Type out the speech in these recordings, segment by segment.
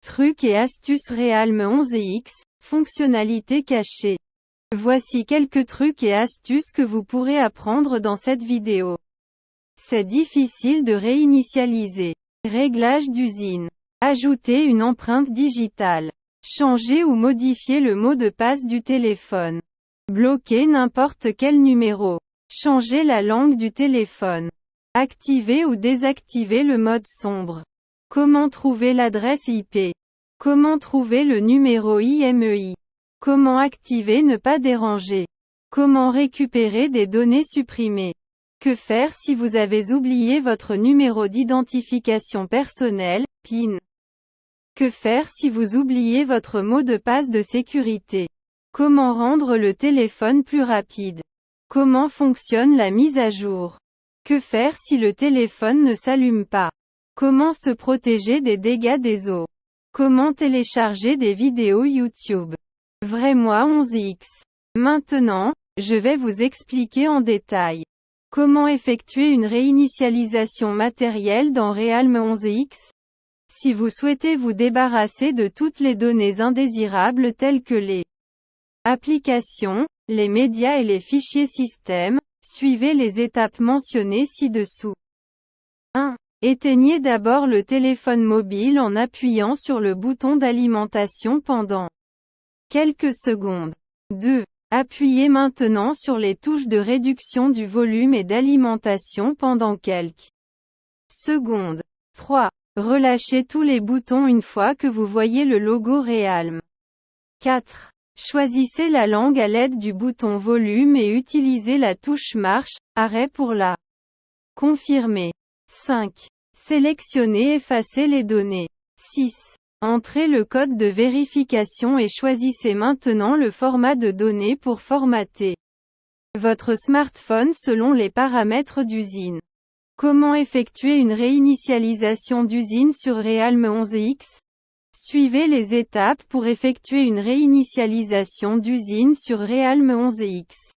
Trucs et astuces Realme 11X, fonctionnalités cachées. Voici quelques trucs et astuces que vous pourrez apprendre dans cette vidéo. C'est difficile de réinitialiser. Réglage d'usine. Ajouter une empreinte digitale. Changer ou modifier le mot de passe du téléphone. Bloquer n'importe quel numéro. Changer la langue du téléphone. Activer ou désactiver le mode sombre. Comment trouver l'adresse IP? Comment trouver le numéro IMEI? Comment activer ne pas déranger? Comment récupérer des données supprimées? Que faire si vous avez oublié votre numéro d'identification personnelle, PIN? Que faire si vous oubliez votre mot de passe de sécurité? Comment rendre le téléphone plus rapide? Comment fonctionne la mise à jour? Que faire si le téléphone ne s'allume pas? Comment se protéger des dégâts des eaux? Comment télécharger des vidéos YouTube? Vrai-moi 11X. Maintenant, je vais vous expliquer en détail. Comment effectuer une réinitialisation matérielle dans Realme 11X? Si vous souhaitez vous débarrasser de toutes les données indésirables telles que les applications, les médias et les fichiers système, suivez les étapes mentionnées ci-dessous. 1. Éteignez d'abord le téléphone mobile en appuyant sur le bouton d'alimentation pendant quelques secondes. 2. Appuyez maintenant sur les touches de réduction du volume et d'alimentation pendant quelques secondes. 3. Relâchez tous les boutons une fois que vous voyez le logo Realme. 4. Choisissez la langue à l'aide du bouton volume et utilisez la touche marche, arrêt pour la confirmer. 5. Sélectionnez effacer les données. 6. Entrez le code de vérification et choisissez maintenant le format de données pour formater votre smartphone selon les paramètres d'usine. Comment effectuer une réinitialisation d'usine sur Realme 11X? Suivez les étapes pour effectuer une réinitialisation d'usine sur Realme 11X.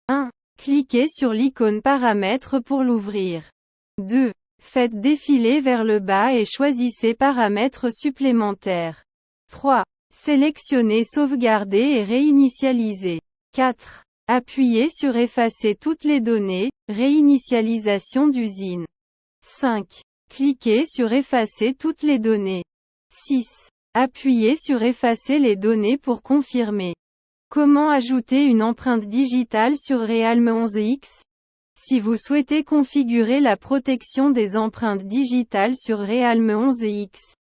1. Cliquez sur l'icône paramètres pour l'ouvrir. 2. Faites défiler vers le bas et choisissez paramètres supplémentaires. 3. Sélectionnez sauvegarder et réinitialiser. 4. Appuyez sur effacer toutes les données, réinitialisation d'usine. 5. Cliquez sur effacer toutes les données. 6. Appuyez sur effacer les données pour confirmer. Comment ajouter une empreinte digitale sur Realme 11X? Si vous souhaitez configurer la protection des empreintes digitales sur Realme 11X,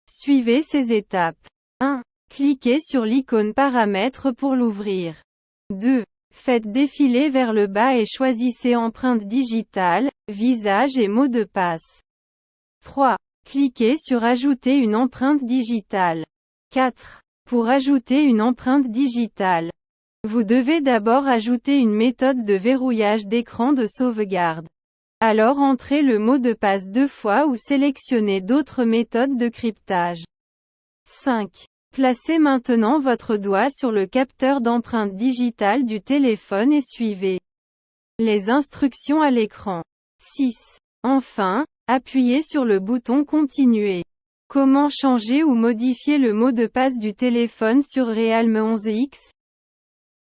suivez ces étapes. 1. Cliquez sur l'icône paramètres pour l'ouvrir. 2. Faites défiler vers le bas et choisissez empreinte digitale, visage et mot de passe. 3. Cliquez sur ajouter une empreinte digitale. 4. Pour ajouter une empreinte digitale, vous devez d'abord ajouter une méthode de verrouillage d'écran de sauvegarde. Alors entrez le mot de passe 2 fois ou sélectionnez d'autres méthodes de cryptage. 5. Placez maintenant votre doigt sur le capteur d'empreinte digitale du téléphone et suivez les instructions à l'écran. 6. Enfin, appuyez sur le bouton Continuer. Comment changer ou modifier le mot de passe du téléphone sur Realme 11X?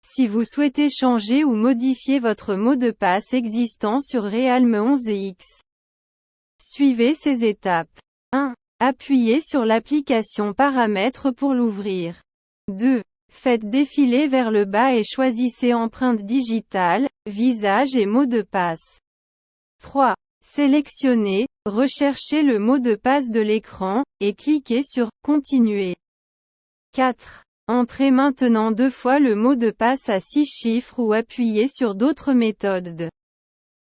Si vous souhaitez changer ou modifier votre mot de passe existant sur Realme 11X, suivez ces étapes. 1. Appuyez sur l'application Paramètres pour l'ouvrir. 2. Faites défiler vers le bas et choisissez empreinte digitale, visage et mot de passe. 3. Sélectionnez, recherchez le mot de passe de l'écran, et cliquez sur « Continuer ». 4. Entrez maintenant 2 fois le mot de passe à 6 chiffres ou appuyez sur d'autres méthodes de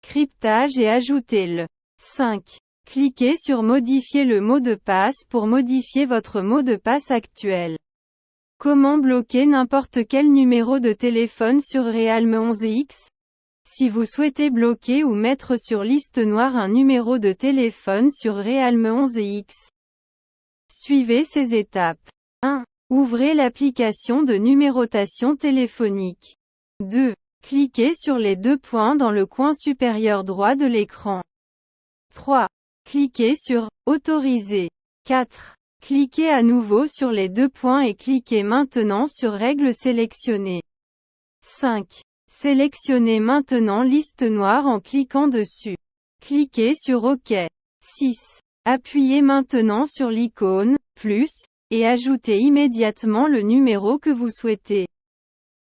cryptage et ajoutez-le. 5. Cliquez sur Modifier le mot de passe pour modifier votre mot de passe actuel. Comment bloquer n'importe quel numéro de téléphone sur Realme 11X? Si vous souhaitez bloquer ou mettre sur liste noire un numéro de téléphone sur Realme 11X, suivez ces étapes. 1. Ouvrez l'application de numérotation téléphonique. 2. Cliquez sur les 2 points dans le coin supérieur droit de l'écran. 3. Cliquez sur « Autoriser ». 4. Cliquez à nouveau sur les deux points et cliquez maintenant sur Règles sélectionnées. 5. Sélectionnez maintenant liste noire en cliquant dessus. Cliquez sur OK. 6. Appuyez maintenant sur l'icône « Plus » et ajoutez immédiatement le numéro que vous souhaitez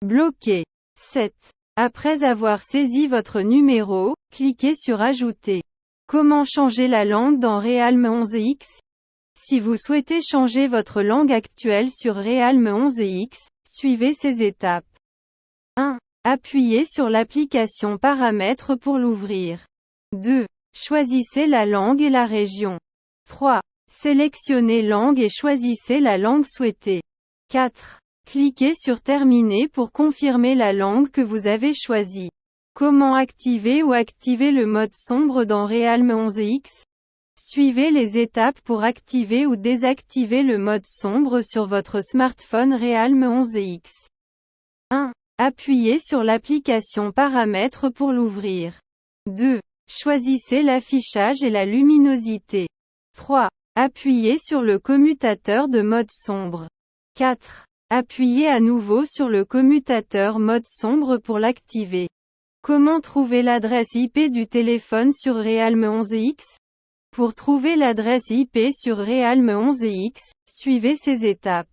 bloquer. 7. Après avoir saisi votre numéro, cliquez sur Ajouter. Comment changer la langue dans Realme 11X? Si vous souhaitez changer votre langue actuelle sur Realme 11X, suivez ces étapes. 1. Appuyez sur l'application Paramètres pour l'ouvrir. 2. Choisissez la langue et la région. 3. Sélectionnez langue et choisissez la langue souhaitée. 4. Cliquez sur Terminer pour confirmer la langue que vous avez choisie. Comment activer ou activer le mode sombre dans Realme 11X? Suivez les étapes pour activer ou désactiver le mode sombre sur votre smartphone Realme 11X. 1. Appuyez sur l'application Paramètres pour l'ouvrir. 2. Choisissez l'affichage et la luminosité. 3. Appuyez sur le commutateur de mode sombre. 4. Appuyez à nouveau sur le commutateur mode sombre pour l'activer. Comment trouver l'adresse IP du téléphone sur Realme 11X? Pour trouver l'adresse IP sur Realme 11X, suivez ces étapes.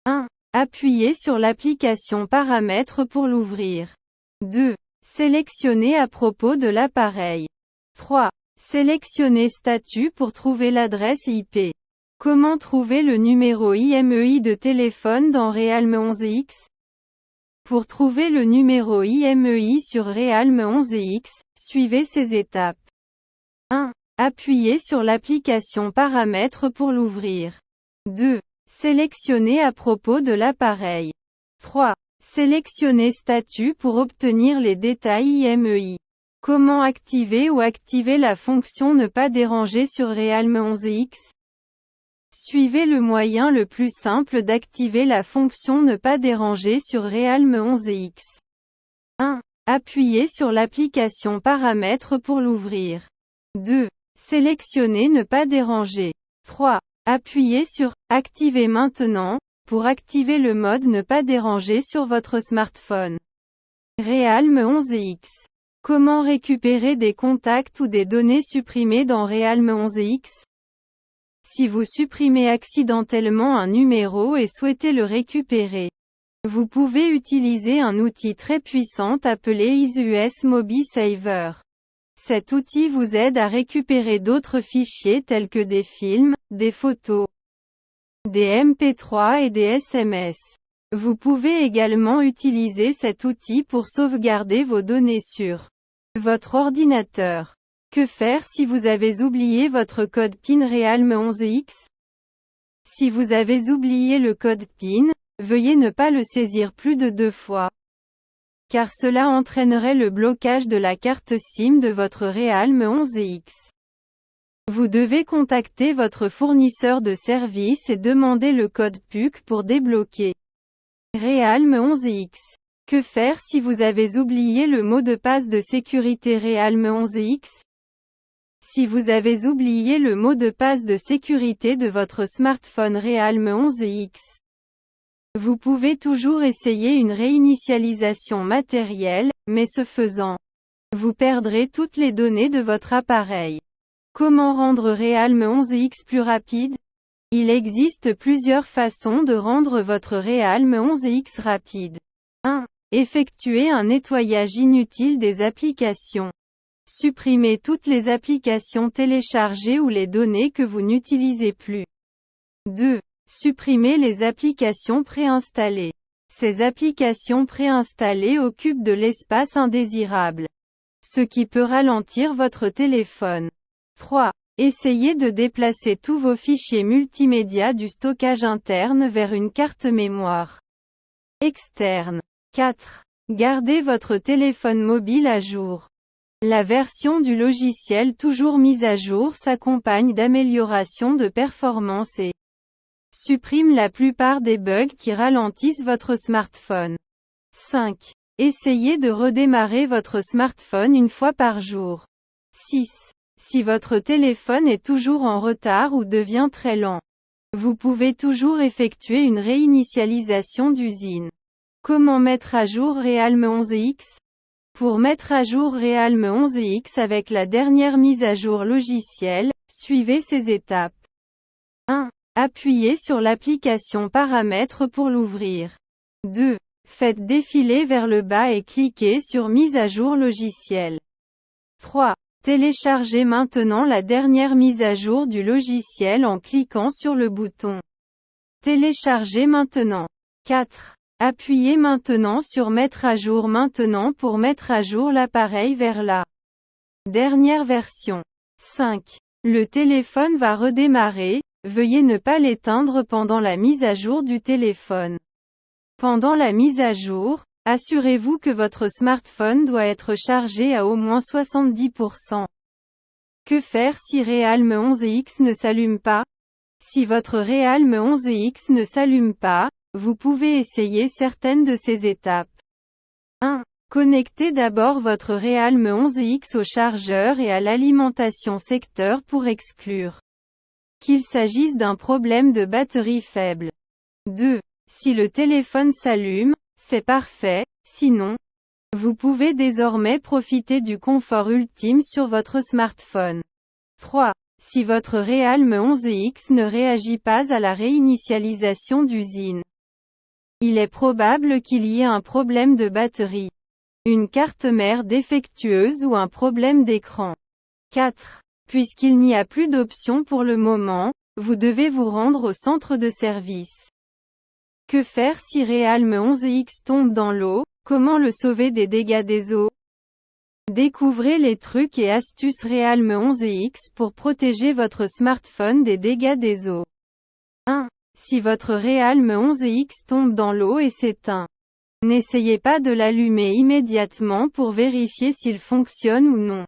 1. Appuyez sur l'application Paramètres pour l'ouvrir. 2. Sélectionnez à propos de l'appareil. 3. Sélectionnez Statut pour trouver l'adresse IP. Comment trouver le numéro IMEI de téléphone dans Realme 11X? Pour trouver le numéro IMEI sur Realme 11X, suivez ces étapes. 1. Appuyez sur l'application Paramètres pour l'ouvrir. 2. Sélectionnez à propos de l'appareil. 3. Sélectionnez Statut pour obtenir les détails IMEI. Comment activer ou activer la fonction Ne pas déranger sur Realme 11X? Suivez le moyen le plus simple d'activer la fonction Ne pas déranger sur Realme 11X. 1. Appuyez sur l'application Paramètres pour l'ouvrir. 2. Sélectionnez Ne pas déranger. 3. Appuyez sur Activer maintenant pour activer le mode Ne pas déranger sur votre smartphone. Realme 11X. Comment récupérer des contacts ou des données supprimées dans Realme 11X? Si vous supprimez accidentellement un numéro et souhaitez le récupérer, vous pouvez utiliser un outil très puissant appelé EasyUS MobiSaver. Cet outil vous aide à récupérer d'autres fichiers tels que des films, des photos, des MP3 et des SMS. Vous pouvez également utiliser cet outil pour sauvegarder vos données sur votre ordinateur. Que faire si vous avez oublié votre code PIN Realme 11X? Si vous avez oublié le code PIN, veuillez ne pas le saisir plus de 2 fois, car cela entraînerait le blocage de la carte SIM de votre Realme 11X. Vous devez contacter votre fournisseur de service et demander le code PUC pour débloquer Realme 11X. Que faire si vous avez oublié le mot de passe de sécurité Realme 11X? Si vous avez oublié le mot de passe de sécurité de votre smartphone Realme 11X, vous pouvez toujours essayer une réinitialisation matérielle, mais ce faisant, vous perdrez toutes les données de votre appareil. Comment rendre Realme 11X plus rapide? Il existe plusieurs façons de rendre votre Realme 11X rapide. 1. Effectuez un nettoyage inutile des applications. Supprimez toutes les applications téléchargées ou les données que vous n'utilisez plus. 2. Supprimez les applications préinstallées. Ces applications préinstallées occupent de l'espace indésirable, ce qui peut ralentir votre téléphone. 3. Essayez de déplacer tous vos fichiers multimédia du stockage interne vers une carte mémoire externe. 4. Gardez votre téléphone mobile à jour. La version du logiciel toujours mise à jour s'accompagne d'améliorations de performance et supprime la plupart des bugs qui ralentissent votre smartphone. 5. Essayez de redémarrer votre smartphone une fois par jour. 6. Si votre téléphone est toujours en retard ou devient très lent, Vous pouvez toujours effectuer une réinitialisation d'usine. Comment mettre à jour Realme 11X? Pour mettre à jour Realme 11X avec la dernière mise à jour logicielle, suivez ces étapes. 1. Appuyez sur l'application Paramètres pour l'ouvrir. 2. Faites défiler vers le bas et cliquez sur Mise à jour logicielle. 3. Téléchargez maintenant la dernière mise à jour du logiciel en cliquant sur le bouton Télécharger maintenant. 4. Appuyez maintenant sur Mettre à jour maintenant pour mettre à jour l'appareil vers la dernière version. 5. Le téléphone va redémarrer, veuillez ne pas l'éteindre pendant la mise à jour du téléphone. Pendant la mise à jour, assurez-vous que votre smartphone doit être chargé à au moins 70%. Que faire si Realme 11X ne s'allume pas? Si votre Realme 11X ne s'allume pas, vous pouvez essayer certaines de ces étapes. 1. Connectez d'abord votre Realme 11X au chargeur et à l'alimentation secteur pour exclure qu'il s'agisse d'un problème de batterie faible. 2. Si le téléphone s'allume, c'est parfait, sinon, vous pouvez désormais profiter du confort ultime sur votre smartphone. 3. Si votre Realme 11X ne réagit pas à la réinitialisation d'usine, il est probable qu'il y ait un problème de batterie, une carte mère défectueuse ou un problème d'écran. 4. Puisqu'il n'y a plus d'option pour le moment, vous devez vous rendre au centre de service. Que faire si Realme 11X tombe dans l'eau? Comment le sauver des dégâts des eaux? Découvrez les trucs et astuces Realme 11X pour protéger votre smartphone des dégâts des eaux. 1. Si votre Realme 11X tombe dans l'eau et s'éteint, n'essayez pas de l'allumer immédiatement pour vérifier s'il fonctionne ou non,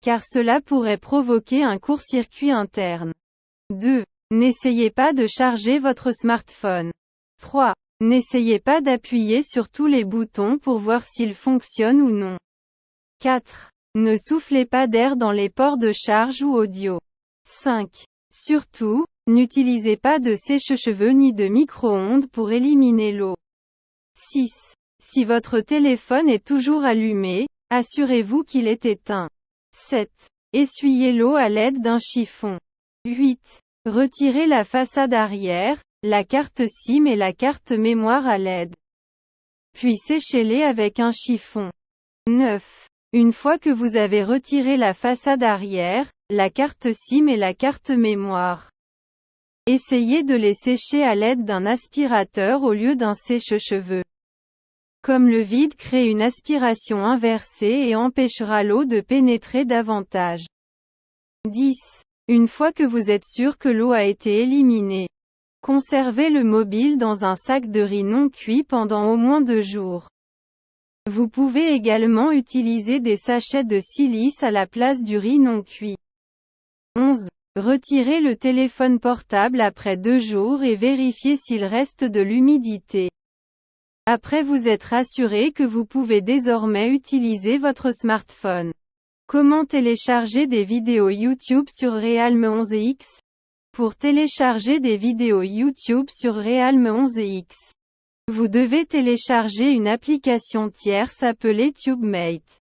car cela pourrait provoquer un court-circuit interne. 2. N'essayez pas de charger votre smartphone. 3. N'essayez pas d'appuyer sur tous les boutons pour voir s'il fonctionne ou non. 4. Ne soufflez pas d'air dans les ports de charge ou audio. 5. Surtout, n'utilisez pas de sèche-cheveux ni de micro-ondes pour éliminer l'eau. 6. Si votre téléphone est toujours allumé, assurez-vous qu'il est éteint. 7. Essuyez l'eau à l'aide d'un chiffon. 8. Retirez la façade arrière, la carte SIM et la carte mémoire à l'aide. Puis séchez-les avec un chiffon. 9. Une fois que vous avez retiré la façade arrière, la carte SIM et la carte mémoire, essayez de les sécher à l'aide d'un aspirateur au lieu d'un sèche-cheveux. Comme le vide crée une aspiration inversée et empêchera l'eau de pénétrer davantage. 10. Une fois que vous êtes sûr que l'eau a été éliminée, conservez le mobile dans un sac de riz non cuit pendant au moins 2 jours. Vous pouvez également utiliser des sachets de silice à la place du riz non cuit. 11. Retirez le téléphone portable après 2 jours et vérifiez s'il reste de l'humidité. Après vous être assuré que vous pouvez désormais utiliser votre smartphone. Comment télécharger des vidéos YouTube sur Realme 11X? Pour télécharger des vidéos YouTube sur Realme 11X, vous devez télécharger une application tierce appelée TubeMate.